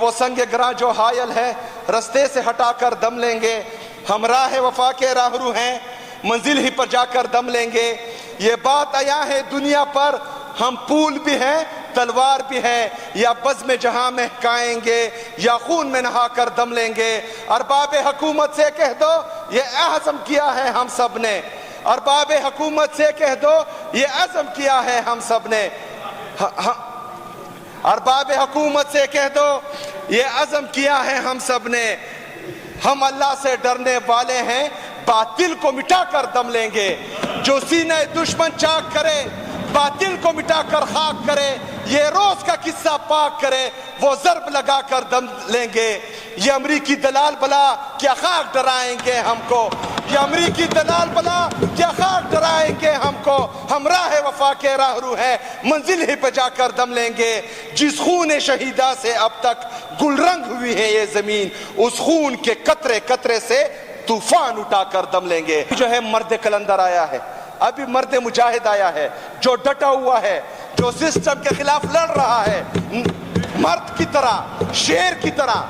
وہ سنگ گراں جو حائل ہے رستے سے ہٹا کر دم لیں گے، ہم راہ وفا کے راہرو ہیں منزل ہی پر جا کر دم لیں گے۔ یہ بات عیاں ہے دنیا پر، ہم پھول بھی ہیں تلوار بھی ہے، یا بزم جہاں مہکائیں گے یا خون میں نہا کر دم لیں گے۔ ارباب حکومت سے کہہ دو یہ عزم کیا ہے ہم سب نے، ارباب حکومت سے کہہ دو یہ عزم کیا ہے ہم سب نے، ارباب حکومت سے کہہ دو یہ عزم کیا ہے ہم سب نے۔ ہم اللہ سے ڈرنے والے ہیں، باطل کو مٹا کر دم لیں گے۔ جو سینہ دشمن چاک کرے باطل کو مٹا کر خاک کرے، یہ روز کا قصہ پاک کرے، وہ ضرب لگا کر دم لیں گے۔ یہ امریکی دلال بلا کیا خاک ڈرائیں گے ہم کو، یہ امریکی دلال بلا کیا خاک ڈرائیں گے ہم کو، ہم راہ وفا کے راہرو ہیں منزل ہی پہ جا کر دم لیں گے۔ جس خون شہیدہ سے اب تک گل رنگ ہوئی ہے یہ زمین، اس خون کے قطرے قطرے سے طوفان اٹھا کر دم لیں گے۔ جو ہے مرد کلندر آیا ہے، ابھی مرد مجاہد آیا ہے جو ڈٹا ہوا ہے، جو سسٹم کے خلاف لڑ رہا ہے، مرد کی طرح، شیر کی طرح۔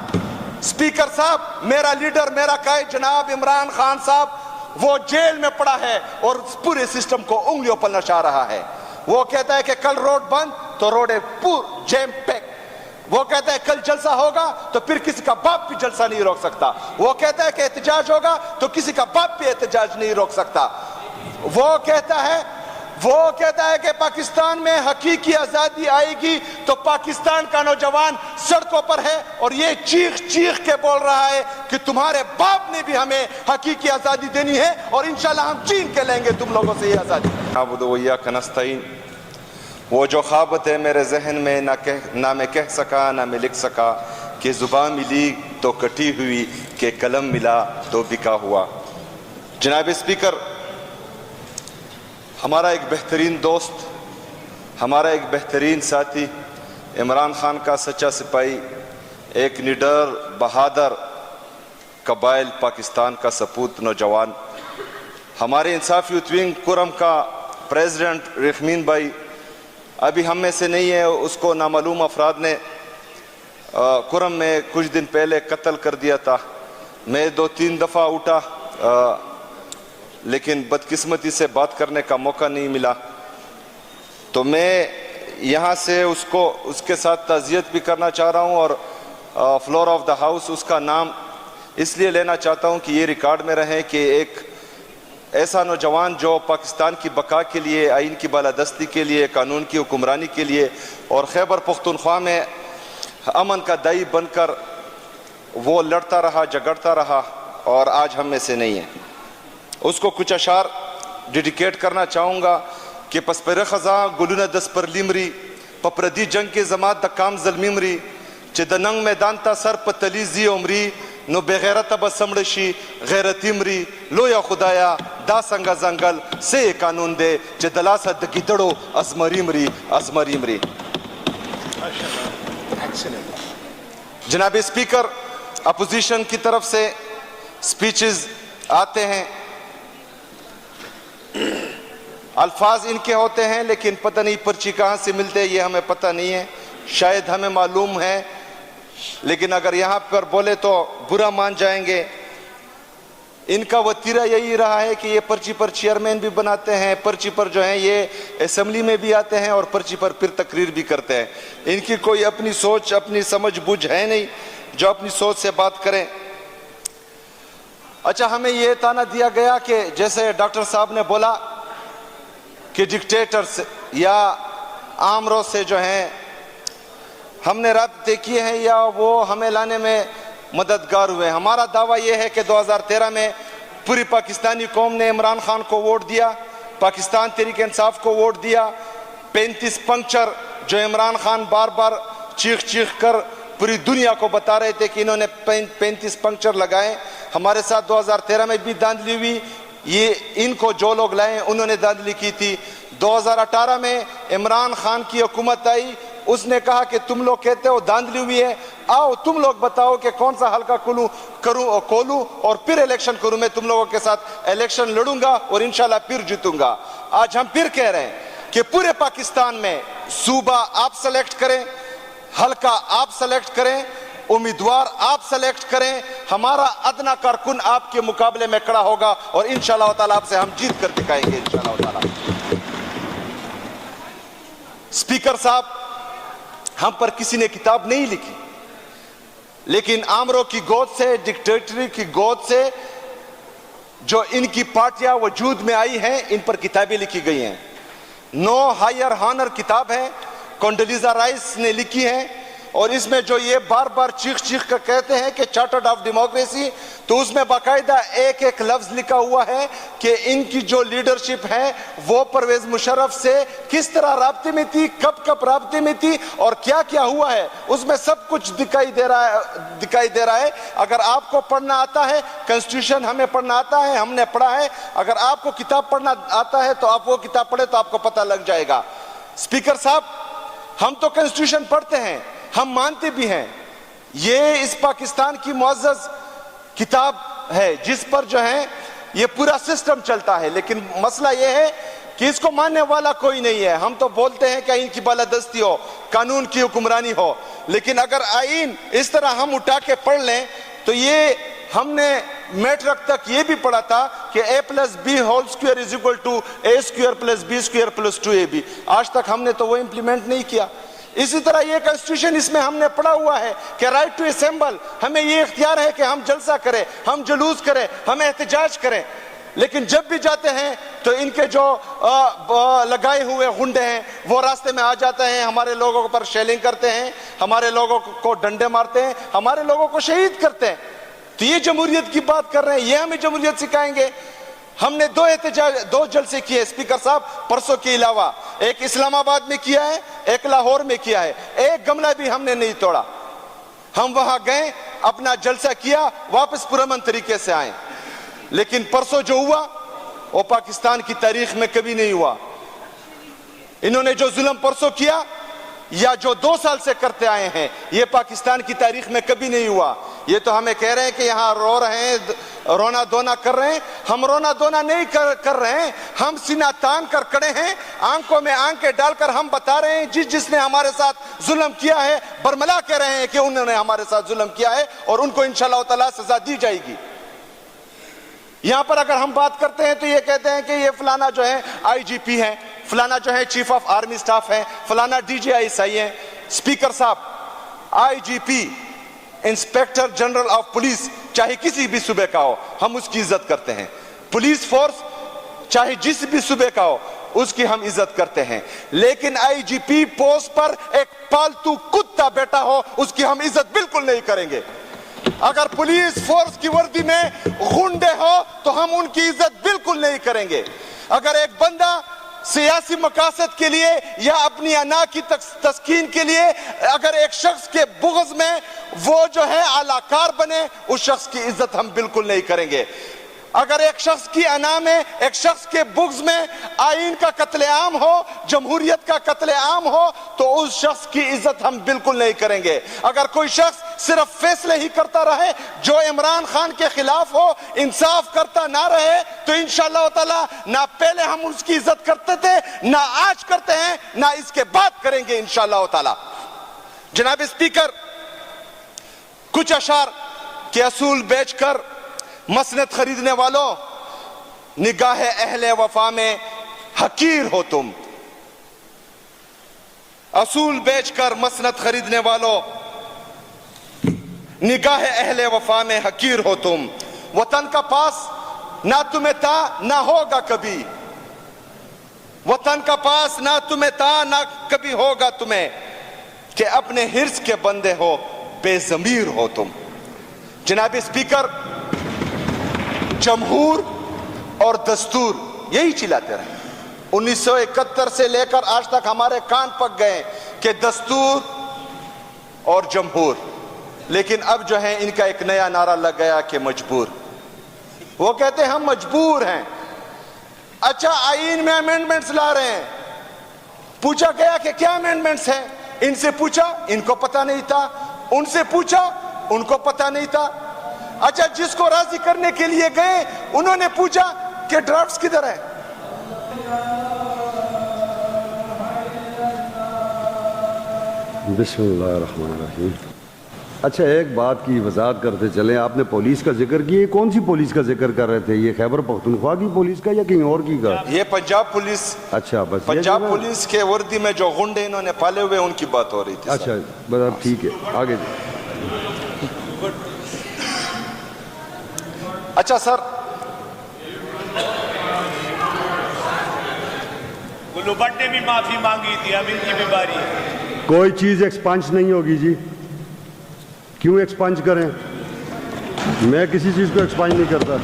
سپیکر صاحب، میرا لیڈر، میرا قائد جناب عمران خان صاحب وہ جیل میں پڑا ہے اور پورے سسٹم کو انگلیوں پر نچا رہا ہے۔ وہ کہتا ہے کہ کل روڈ بند تو روڈ جیم پیک، وہ کہتا ہے کل جلسہ ہوگا تو پھر کسی کا باپ بھی جلسہ نہیں روک سکتا، وہ کہتا ہے کہ احتجاج ہوگا تو کسی کا باپ بھی احتجاج نہیں روک سکتا۔ وہ کہتا ہے کہ پاکستان میں حقیقی آزادی آئے گی تو پاکستان کا نوجوان سڑکوں پر ہے اور یہ چیخ چیخ کے بول رہا ہے کہ تمہارے باپ نے بھی ہمیں حقیقی آزادی دینی ہے اور انشاءاللہ ہم چھین کے لیں گے تم لوگوں سے یہ آزادی۔ نعبد و ایاک نستعین، وہ جو خوابت ہے میرے ذہن میں نہ میں کہہ سکا نہ میں لکھ سکا، کہ زبان ملی تو کٹی ہوئی، کہ قلم ملا تو بکا ہوا۔ جناب اسپیکر، ہمارا ایک بہترین دوست، ہمارا ایک بہترین ساتھی عمران خان کا سچا سپاہی، ایک نڈر بہادر قبائل پاکستان کا سپوت نوجوان، ہمارے انصافی یوتھ ونگ کرم کا پریزیڈنٹ رحمین بھائی ابھی ہم میں سے نہیں ہے، اس کو نامعلوم افراد نے کرم میں کچھ دن پہلے قتل کر دیا تھا۔ میں 2-3 دفعہ اٹھا لیکن بدقسمتی سے بات کرنے کا موقع نہیں ملا، تو میں یہاں سے اس کے ساتھ تعزیت بھی کرنا چاہ رہا ہوں، اور فلور آف دا ہاؤس اس کا نام اس لیے لینا چاہتا ہوں کہ یہ ریکارڈ میں رہے کہ ایک ایسا نوجوان جو پاکستان کی بقا کے لیے، آئین کی بالادستی کے لیے، قانون کی حکمرانی کے لیے اور خیبر پختونخوا میں امن کا دائی بن کر وہ لڑتا رہا، جگڑتا رہا، اور آج ہم میں سے نہیں ہے۔ اس کو کچھ اشعار ڈیڈیکیٹ کرنا چاہوں گا کہ پس پر خزاں گلونہ دس پر لیمری پپردی جنگ کے زمات دا کام ظلمیمری چہ دا ننگ میدان تا سر پا تلیزی عمری نو بغیرت با سمڑشی غیرتی مری لو یا خدایا دا سنگا زنگل سے قانون دے چہ دلاسا دا گدڑو ازمری مری۔ جناب اسپیکر، اپوزیشن کی طرف سے سپیچز آتے ہیں، الفاظ ان کے ہوتے ہیں لیکن پتہ نہیں پرچی کہاں سے ملتے یہ ہمیں پتہ نہیں ہے، شاید ہمیں معلوم ہے لیکن اگر یہاں پر بولے تو برا مان جائیں گے۔ ان کا وتیرہ یہی رہا ہے کہ یہ پرچی پر چیئرمین بھی بناتے ہیں، پرچی پر جو ہیں یہ اسمبلی میں بھی آتے ہیں اور پرچی پر پھر تقریر بھی کرتے ہیں۔ ان کی کوئی اپنی سوچ، اپنی سمجھ بوجھ ہے نہیں جو اپنی سوچ سے بات کریں۔ اچھا، ہمیں یہ تانا دیا گیا کہ جیسے ڈاکٹر صاحب نے بولا کہ ڈکٹیٹرز یا آمروں سے جو ہیں ہم نے رابطے کیے ہیں یا وہ ہمیں لانے میں مددگار ہوئے۔ ہمارا دعویٰ یہ ہے کہ 2013 میں پوری پاکستانی قوم نے عمران خان کو ووٹ دیا، پاکستان تحریک انصاف کو ووٹ دیا۔ 35 پنکچر جو عمران خان بار بار چیخ چیخ کر پوری دنیا کو بتا رہے تھے کہ انہوں نے 35 پنکچر لگائے، ہمارے ساتھ 2013 میں بھی دھاندلی ہوئی، یہ ان کو جو لوگ لائے انہوں نے دھاندلی کی تھی۔ 2018 میں عمران خان کی حکومت آئی، اس نے کہا کہ تم لوگ کہتے ہو دھاندلی ہوئی ہے، آؤ تم لوگ بتاؤ کہ کون سا حلقہ کھولوں اور پھر الیکشن کروں، میں تم لوگوں کے ساتھ الیکشن لڑوں گا اور انشاءاللہ پھر جیتوں گا۔ آج ہم پھر کہہ رہے ہیں کہ پورے پاکستان میں صوبہ آپ سلیکٹ کریں، حلقہ آپ سلیکٹ کریں امیدوار آپ سلیکٹ کریں, ہمارا ادنا کارکن آپ کے مقابلے میں کھڑا ہوگا اور انشاءاللہ تعالیٰ آپ سے ہم جیت کر دکھائیں گے انشاءاللہ تعالیٰ. اسپیکر صاحب, ہم پر کسی نے کتاب نہیں لکھی, لیکن آمروں کی گود سے, ڈکٹیٹری کی گود سے جو ان کی پارٹیاں وجود میں آئی ہیں, ان پر کتابیں لکھی گئی ہیں. نو ہائر ہانر کتاب ہے, کونڈلیزا رائس نے لکھی ہے, اور اس میں جو یہ بار بار چیخ کر کہتے ہیں کہ چارٹرڈ آف ڈیموکریسی, تو اس میں باقاعدہ ایک ایک لفظ لکھا ہوا ہے کہ ان کی جو لیڈرشپ ہے وہ پرویز مشرف سے کس طرح رابطے میں تھی, کب رابطے میں تھی, اور کیا کیا ہوا ہے, اس میں سب کچھ دکھائی دے رہا ہے. اگر آپ کو پڑھنا آتا ہے, کنسٹیٹیوشن ہمیں پڑھنا آتا ہے, ہم نے پڑھا ہے, اگر آپ کو کتاب پڑھنا آتا ہے تو آپ وہ کتاب پڑھیں تو آپ کو پتہ لگ جائے گا. اسپیکر صاحب, ہم تو کنسٹیٹیوشن پڑھتے ہیں, ہم مانتے بھی ہیں, یہ اس پاکستان کی معزز کتاب ہے جس پر جو ہے یہ پورا سسٹم چلتا ہے, لیکن مسئلہ یہ ہے کہ اس کو ماننے والا کوئی نہیں ہے. ہم تو بولتے ہیں کہ آئین کی بالادستی ہو, قانون کی حکمرانی ہو, لیکن اگر آئین اس طرح ہم اٹھا کے پڑھ لیں تو یہ ہم نے میٹرک تک یہ بھی پڑھا تھا کہ a+b² = a²+b² +2ab. آج تک ہم نے تو وہ امپلیمنٹ نہیں کیا. اسی طرح یہ کنسٹیٹیوشن اس میں ہم نے پڑھا ہوا ہے کہ رائٹ ٹو اسمبل, ہمیں یہ اختیار ہے کہ ہم جلسہ کریں, ہم جلوس کریں, ہم احتجاج کریں, لیکن جب بھی جاتے ہیں تو ان کے جو لگائے ہوئے غنڈے ہیں وہ راستے میں آ جاتے ہیں, ہمارے لوگوں پر شیلنگ کرتے ہیں, ہمارے لوگوں کو ڈنڈے مارتے ہیں, ہمارے لوگوں کو شہید کرتے ہیں. تو یہ جمہوریت کی بات کر رہے ہیں, یہ ہمیں جمہوریت سکھائیں گے؟ ہم نے دو جلسے کیے اسپیکر صاحب پرسوں کے علاوہ, ایک اسلام آباد میں کیا ہے, ایک لاہور میں کیا ہے, ایک گملہ بھی ہم نے نہیں توڑا. ہم وہاں گئے, اپنا جلسہ کیا, واپس پرامن طریقے سے آئے. لیکن پرسوں جو ہوا وہ پاکستان کی تاریخ میں کبھی نہیں ہوا. انہوں نے جو ظلم پرسوں کیا یا جو 2 سال سے کرتے آئے ہیں, یہ پاکستان کی تاریخ میں کبھی نہیں ہوا. یہ تو ہمیں کہہ رہے ہیں کہ یہاں رو رہے ہیں, رونا دھونا کر رہے ہیں. ہم رونا دھونا نہیں کر رہے ہیں, ہم سینہ تان کر کھڑے ہیں, آنکھوں میں آنکھیں ڈال کر ہم بتا رہے ہیں جس نے ہمارے ساتھ ظلم کیا ہے, برملا کہہ رہے ہیں کہ انہوں نے ہمارے ساتھ ظلم کیا ہے اور ان کو انشاءاللہ تعالی سزا دی جائے گی. یہاں پر اگر ہم بات کرتے ہیں تو یہ کہتے ہیں کہ یہ فلانا جو ہے IGP ہے, فلانا جو ہے چیف آف آرمی سٹاف ہے, فلانا DGI ہے. اسپیکر صاحب, IGP inspector general of police چاہے کسی بھی صوبے کا ہو, ہم اس کی عزت کرتے ہیں. پولیس فورس چاہے جس بھی صوبے کا ہو, اس کی ہم عزت کرتے ہیں. لیکن IGP پوسٹ پر ایک پالتو کتا بیٹا ہو, اس کی ہم عزت بالکل نہیں کریں گے. اگر پولیس فورس کی وردی میں غنڈے ہو تو ہم ان کی عزت بالکل نہیں کریں گے. اگر ایک بندہ سیاسی مقاصد کے لیے یا اپنی انا کی تسکین کے لیے اگر ایک شخص کے بغض میں وہ جو ہے اعلی کار بنے, اس شخص کی عزت ہم بالکل نہیں کریں گے. اگر ایک شخص کی انا میں, ایک شخص کے بغض میں آئین کا قتل عام ہو, جمہوریت کا قتل عام ہو, تو اس شخص کی عزت ہم بالکل نہیں کریں گے. اگر کوئی شخص صرف فیصلے ہی کرتا رہے جو عمران خان کے خلاف ہو, انصاف کرتا نہ رہے, تو انشاءاللہ تعالی نہ پہلے ہم اس کی عزت کرتے تھے, نہ آج کرتے ہیں, نہ اس کے بعد کریں گے انشاءاللہ تعالی. جناب اسپیکر, کچھ اشعار کے اصول بیچ کر مسند خریدنے والوں, نگاہ اہل وفا میں حقیر ہو تم. اصول بیچ کر مسند خریدنے والوں, نگاہ اہل وفا میں حقیر ہو تم. وطن کا پاس نہ تمہیں تھا نہ ہوگا کبھی, وطن کا پاس نہ تمہیں تھا نہ کبھی ہوگا تمہیں, کہ اپنے حرص کے بندے ہو, بے ضمیر ہو تم. جناب اسپیکر, جمہور اور دستور یہی چلاتے رہے. 1971 سے لے کر آج تک ہمارے کان پک گئے کہ دستور اور جمہور, لیکن اب جو ہے ان کا ایک نیا نعرہ لگ گیا کہ مجبور. وہ کہتے ہیں ہم مجبور ہیں. اچھا, آئین میں امینڈمنٹس لا رہے ہیں, پوچھا گیا کہ کیا امینڈمنٹس ہیں, ان سے پوچھا, ان کو پتہ نہیں تھا, ان سے پوچھا, ان کو پتہ نہیں تھا. اچھا, جس کو راضی کرنے کے لیے گئے انہوں نے پوچھا کہ ڈرافٹس کدھر ہے. بسم اللہ الرحمن الرحیم. اچھا ایک بات کی وضاحت کرتے چلیں, آپ نے پولیس کا ذکر کیا, یہ کون سی پولیس کا ذکر کر رہے تھے؟ یہ خیبر پختونخوا کی پولیس کا یا کہیں اور کی کا؟ یہ پنجاب پولیس. اچھا بس پنجاب پولیس کے وردی میں جو غنڈے انہوں نے پالے ہوئے ان کی بات ہو رہی تھی. اچھا بس اب ٹھیک ہے, آگے جی. اچھا سر, گلو بٹ نے بھی معافی مانگی تھی, اب ان کی بھی باری ہے. کوئی چیز ایکسپنج نہیں ہوگی جی, کیوں ایکسپنج کریں؟ میں کسی چیز کو ایکسپنج نہیں کرتا.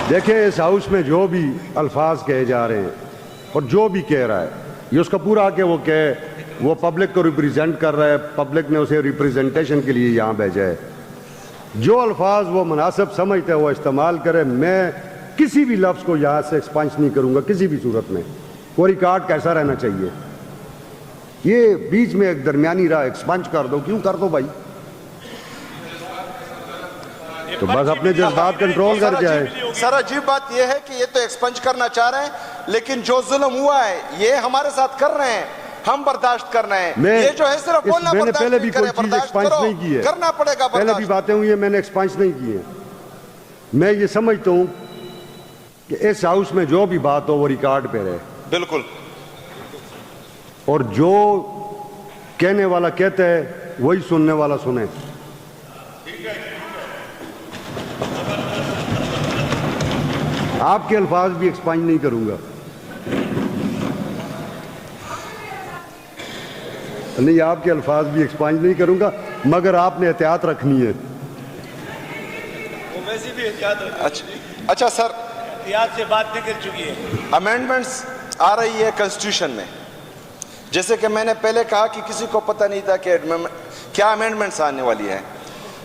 دیکھیں اس ہاؤس میں جو بھی الفاظ کہے جا رہے ہیں اور جو بھی کہہ رہا ہے, یہ اس کا پورا کہ وہ کہے, وہ پبلک کو ریپریزنٹ کر رہا ہے, پبلک نے اسے ریپریزنٹیشن کے لیے یہاں بھیجا ہے. جو الفاظ وہ مناسب سمجھتے ہیں وہ استعمال کرے. میں کسی بھی لفظ کو یہاں سے ایکسپنج نہیں کروں گا کسی بھی صورت میں. وہ ریکارڈ کیسا رہنا چاہیے؟ یہ بیچ میں ایک درمیانی راہ ایکسپنج کر دو, کیوں کر دو بھائی؟ تو بس اپنے جذبات کنٹرول کر کے آئے. سر عجیب بات یہ ہے کہ یہ تو ایکسپنج کرنا چاہ رہے ہیں, لیکن جو ظلم ہوا ہے یہ ہمارے ساتھ کر رہے ہیں, ہم برداشت کر رہے ہیں. یہ جو ہے صرف بولنا برداشت نہیں کرے, برداشت کرو, کرنا پڑے گا برداشت. پہلے بھی باتیں ہوئی ہیں, میں نے ایکسپنج نہیں کی ہیں. میں یہ سمجھتا ہوں کہ اس ہاؤس میں جو بھی بات ہو وہ ریکارڈ پہ رہے. بالکل. اور جو کہنے والا کہتا ہے وہی سننے والا سنے. آپ کے الفاظ بھی ایکسپنج نہیں کروں گا. نہیں, آپ کے الفاظ بھی ایکسپنج نہیں کروں گا, مگر آپ نے احتیاط رکھنی ہے. وہ ویسے بھی احتیاط رکھنی. اچھا سر, احتیاط سے بات نکل چکی ہے. امینڈمنٹس آ رہی ہے کنسٹیٹیوشن میں, جیسے کہ میں نے پہلے کہا کہ کسی کو پتہ نہیں تھا کہ کیا امینڈمنٹس آنے والی ہے.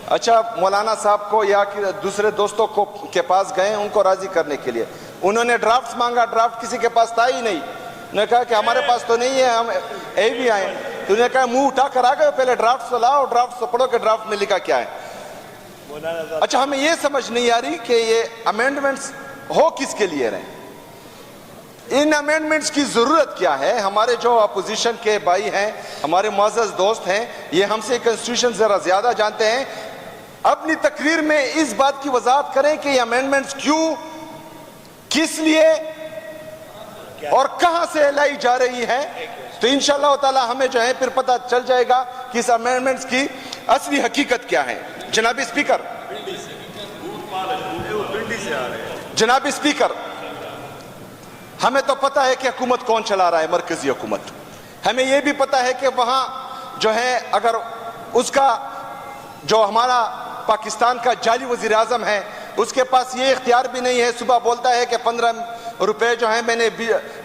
اچھا, مولانا صاحب کو یا دوسرے دوستوں کو کے پاس گئے ان کو راضی کرنے کے لیے, انہوں نے ڈرافٹس مانگا, ڈرافٹ کسی کے پاس تھا ہی نہیں. انہوں نے کہا کہ ہمارے پاس تو نہیں ہے, ہم اے بھی آئے. تو انہوں نے کہا منہ اٹھا کر آ گئے, پہلے ڈرافٹس لاؤ, ڈرافٹس پڑھو کہ ڈرافٹ میں لکھا کیا ہے. اچھا, ہمیں یہ سمجھ نہیں آ رہی کہ یہ امینڈمنٹس ہو کس کے لیے رہے, ان امینڈمنٹس کی ضرورت کیا ہے. ہمارے جو اپوزیشن کے بھائی ہیں, ہمارے معزز دوست ہیں, یہ ہم سے کنسٹیٹیوشن ذرا زیادہ جانتے ہیں. اپنی تقریر میں اس بات کی وضاحت کریں کہ یہ امینڈمنٹس کیوں, کس لیے اور کہاں سے لائی جا رہی ہے. تو انشاءاللہ تعالی ہمیں جو ہے پھر پتہ چل جائے گا کہ اس امینڈمنٹس کی اصلی حقیقت کیا ہے. جناب اسپیکر, جناب اسپیکر, ہمیں تو پتہ ہے کہ حکومت کون چلا رہا ہے, مرکزی حکومت. ہمیں یہ بھی پتہ ہے کہ وہاں جو ہے اگر اس کا جو ہمارا پاکستان کا جعلی وزیر اعظم ہے, اس کے پاس یہ اختیار بھی نہیں ہے. صبح بولتا ہے کہ 15 روپے جو ہیں میں نے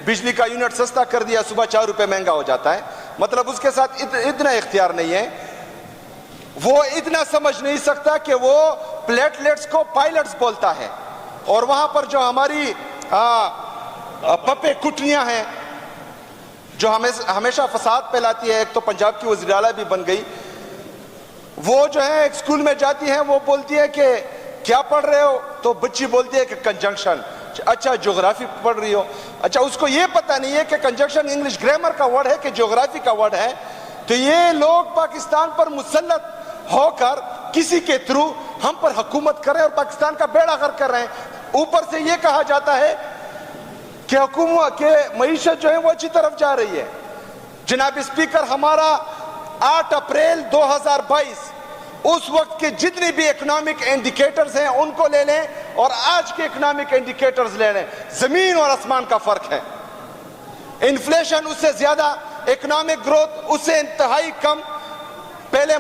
بجلی کا یونٹ سستا کر دیا, صبح 4 روپے مہنگا ہو جاتا ہے. مطلب اس کے ساتھ اتنا اختیار نہیں ہے. وہ اتنا سمجھ نہیں سکتا کہ وہ پلیٹلیٹس کو پائلٹس بولتا ہے, اور وہاں پر جو ہماری پپے کٹنیاں ہیں جو ہمیشہ فساد پھیلاتی ہے. ایک تو پنجاب کی وزیر اعلیٰ بھی بن گئی, وہ جو ہے ایک اسکول میں جاتی ہیں, وہ بولتی ہے کہ کیا پڑھ رہے ہو, تو بچی بولتی ہے کہ کنجنکشن. اچھا, جغرافی پڑھ رہی ہو. اچھا, اس کو یہ پتہ نہیں ہے کہ کنجنکشن انگلش گرامر کا ورڈ ہے کہ جغرافی کا ورڈ ہے. تو یہ لوگ پاکستان پر مسلط ہو کر کسی کے تھرو ہم پر حکومت کر رہے ہیں اور پاکستان کا بیڑا غرق کر رہے ہیں. اوپر سے یہ کہا جاتا ہے کہ حکومت کے معیشت جو ہے وہ اچھی طرف جا رہی ہے. جناب اسپیکر, ہمارا 8 اپریل 2022 اس وقت کے جتنی بھی اکنامک انڈیکیٹرز ہیں ان کو لے لیں اور آج کے اکنامک انڈیکیٹرز لے لیں, زمین اور آسمان کا فرق ہے. انفلیشن اس سے زیادہ, اکنامک گروتھ اس سے انتہائی کم. پہلے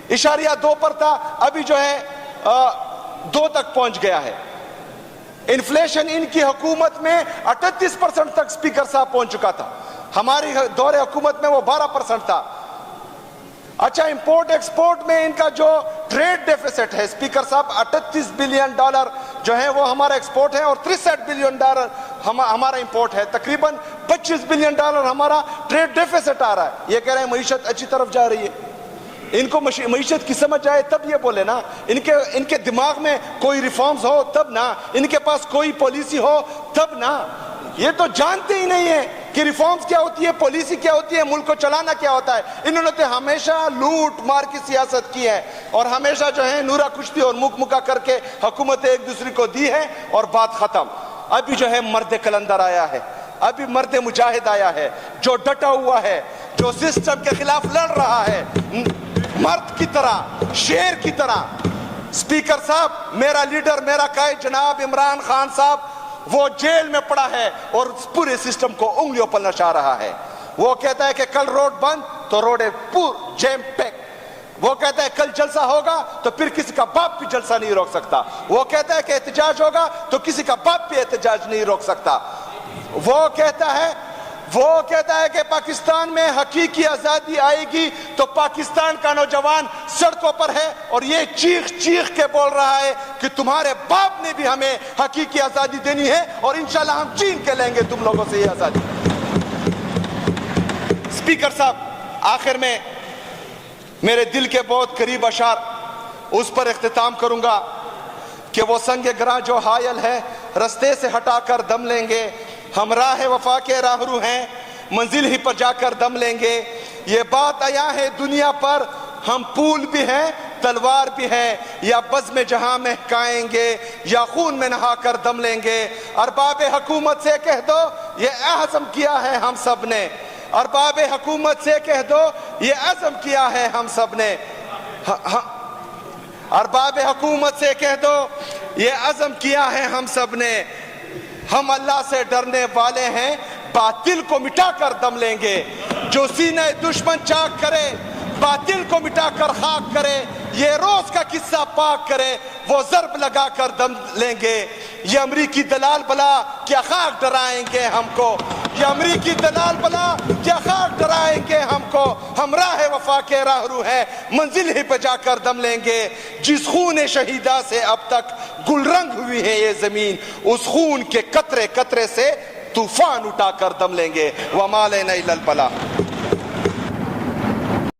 -0.2 پر تھا, ابھی جو ہے 2 تک پہنچ گیا ہے. انفلیشن ان کی حکومت میں 38% تک اسپیکر صاحب پہنچ چکا تھا, ہماری دور حکومت میں وہ 12% تھا. اچھا, امپورٹ ایکسپورٹ میں ان کا جو ٹریڈ ڈیفیسٹ ہے اسپیکر صاحب, $38 بلین جو ہے وہ ہمارا ایکسپورٹ ہے, اور $63 بلین ہمارا امپورٹ ہے. تقریباً $25 بلین ہمارا ٹریڈ ڈیفیسٹ آ رہا ہے. یہ کہہ رہے ہیں معیشت اچھی طرف جا رہی ہے. ان کو معیشت کی سمجھ آئے تب یہ بولے نا. ان کے دماغ میں کوئی ریفارمز ہو تب نا, ان کے پاس کوئی پالیسی ہو تب نا. یہ تو جانتے ہی نہیں ہیں کہ ریفارمز کیا ہوتی ہے, پالیسی کیا ہوتی ہے, ملک کو چلانا کیا ہوتا ہے. انہوں نے تو ہمیشہ لوٹ مار کی سیاست کی ہے, اور ہمیشہ جو ہے نورا کشتی اور مکہ کر کے حکومتیں ایک دوسرے کو دی ہے, اور بات ختم. ابھی جو ہے مرد کلندر آیا ہے, ابھی مرد مجاہد آیا ہے, جو ڈٹا ہوا ہے, جو سسٹم کے خلاف لڑ رہا ہے, مرد کی طرح, شیر کی طرح. سپیکر صاحب, میرا لیڈر, میرا قائد جناب عمران خان صاحب, وہ جیل میں پڑا ہے اور پورے سسٹم کو انگلیوں پر نچا رہا ہے. وہ کہتا ہے کہ کل روڈ بند تو روڈ پور جیم پیک. وہ کہتا ہے کل جلسہ ہوگا تو پھر کسی کا باپ بھی جلسہ نہیں روک سکتا. وہ کہتا ہے کہ احتجاج ہوگا تو کسی کا باپ بھی احتجاج نہیں روک سکتا. وہ کہتا ہے کہ پاکستان میں حقیقی آزادی آئے گی تو پاکستان کا نوجوان سڑکوں پر ہے, اور یہ چیخ چیخ کے بول رہا ہے کہ تمہارے باپ نے بھی ہمیں حقیقی آزادی دینی ہے, اور انشاءاللہ ہم چھین کے لیں گے تم لوگوں سے یہ آزادی. سپیکر صاحب, آخر میں میرے دل کے بہت قریب اشعار اس پر اختتام کروں گا کہ وہ سنگ گراں جو حائل ہے رستے سے ہٹا کر دم لیں گے. ہم راہ وفا کے راہرو ہیں, منزل ہی پر جا کر دم لیں گے. یہ بات عیاں ہے دنیا پر, ہم پھول بھی ہیں تلوار بھی ہے, یا بزم جہاں مہکائیں گے یا خون میں نہا کر دم لیں گے. ارباب حکومت سے کہہ دو یہ عزم کیا ہے ہم سب نے, ارباب حکومت سے کہہ دو یہ عزم کیا ہے ہم سب نے. ارباب حکومت سے کہہ دو یہ عزم کیا ہے ہم سب نے. ہم اللہ سے ڈرنے والے ہیں, باطل کو مٹا کر دم لیں گے. جو سینہ دشمن چاک کرے, باطل کو مٹا کر خاک کرے, یہ روز کا قصہ پاک کرے, وہ ضرب لگا کر دم لیں گے. یہ امریکی دلال بلا کیا خاک ڈرائیں گے ہم کو, یہ امریکی دلال بلا کیا خاک ڈرائیں گے ہم کو. ہم راہ وفا کے راہرو ہیں, منزل ہی پہ جا کر دم لیں گے. جس خون شہیدہ سے اب تک گل رنگ ہوئی ہے یہ زمین, اس خون کے قطرے قطرے سے طوفان اٹھا کر دم لیں گے. وَمَا عَلَيْنَا إِلَّا الْبَلَاغُ.